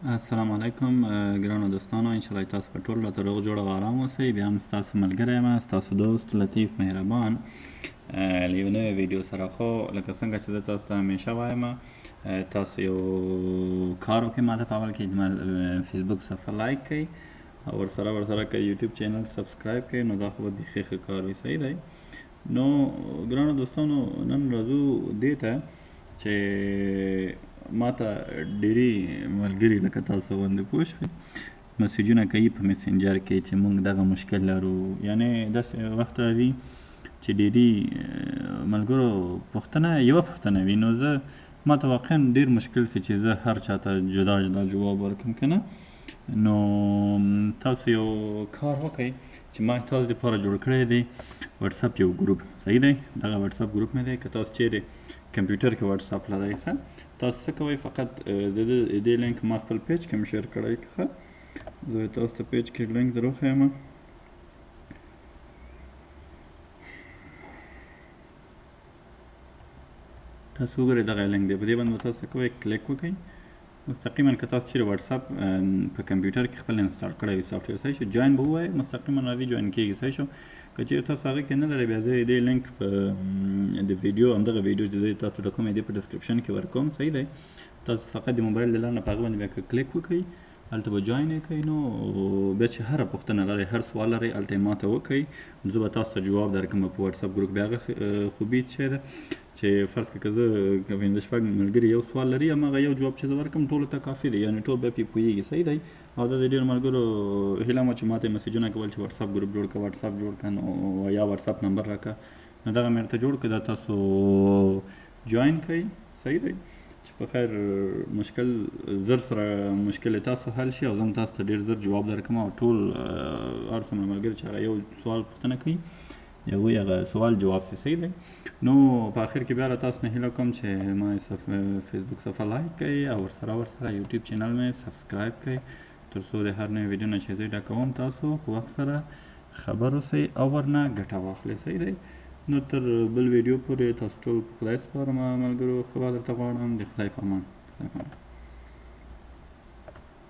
السلام علیکم ګرانو دوستانو، انشاءالله تاسو په ټول راته روغ جوړ او ارام اوسئ. بیا هم ستاسو ملګری یم، ستاسو دوست لطیف مهربان له یو نوې ویډیو سره. خو لکه څنګه چې زه تاسو ته همیشه وایم، تاسو یو کار وکړئ، ماته په اول کې فیسبوک صفحه لایک کړئ او ورسره که یوټیوب چینل سبسکرایب کړئ، نو دا خو به بیخي ښه کار وي. صحیح دی. نو ګرانو دوستانو، نن راځو دې ته چې ماته ډېری ملګري لکه تاسو غوندې پوه شوئ مسیجونه کوي په میسنجر کې چې موږ دغه مشکل لرو. یعنې داسې وخت راځي چې ډېري ملګرو یوه پوښتنه وي، نو ماته واقعا ډېر مشکل سي چې زه هر چاته جدا جدا جواب ورکړم که نه. نو تاسو یو کار وکئ چې ما تاسو دپاره جوړ کړی دی وټساپ یو ګروپ. صحیح دی. دغه وټساپ ګروپ مې دی. که تاسو چیرې کمپیوټر کې وټساپ لرئ، ښه تاسو څه کوئ، فقط د دې لینک ما خپل پیج کې هم شیر کړی، ښه زه تاسو ته پیج کې لینک در وښیم. تاسو وګورئ دغه لینک دی، په دې باندې به تاسو څه کوئ، کلیک وکئ. مستقیما که تاسو چیرې وټساپ په کمپیوټر کې خپل انسټال کړی وي سافټویر، صحیح شو، جوین به ووایئ، مستقیما راځي جوین کېږي. صحیح شو. که چیرې تاسو هغه کې نه لرئ، بیا زه دې لینک په د ویډیو همدغه ویډیو چې زه تاسو ته کوم دی په ډسکرپشن کې ورکوم. صحیح دی. تاسو فقط د موبایل د لارې نه په هغه باندې بیا که کلیک وکئ، هلته به جوین یې کوئ. نو بیا چې هره پوښتنه لرئ، هر سوال لرئ، هلته یې ماته وکئ، زه به تاسو ته جواب درکړم په وټساپ ګروپ. بیا هغه خوبي څه ده چې فرض کړه که زه پنځه شپږ ملګري یو سوال لري، هماغه یو جواب چې زه ورکړم ټولو ته کافي دی، یعنې ټول بیا پرې پوهېږي. صحیح دی. او دا د ډېرو ملګرو هیله وه چې ماته یې مسیجونه کول چې وټساپ ګروپ جوړ کړه، وټساپ جوړ کړه، نو یا وټساپ نمبر راکړه، نو دغه مې درته جوړ کړه، دا تاسو جوین کړئ. صحیح دی. چې په خیر مشکل زر سره مشکل تاسو حل شي، او زه هم تاسو ته ډېر زر جواب درکړم، او ټول هر څومره ملګري چې هغه یو سوال پوښتنه کوي، یو هغه سوال جواب سي. صحیح دی. نو په آخر کې بیا له تاسو نه هیله کوم چې ما فیسبوک صفحه لایک کړئ او ورسره یوټیوب چینل مې سبسکرایب کړئ، تر څو د هر نوې ویډیو نه چې زه ډکوم تاسو په وخت سره خبر اوسئ او ورنه ګټه واخلئ. صحیح دی. نو تر بل ویډیو پورې تاسو ټول په خدای سپارم ملګرو، ښه به درته غواړم. د خدای په امان.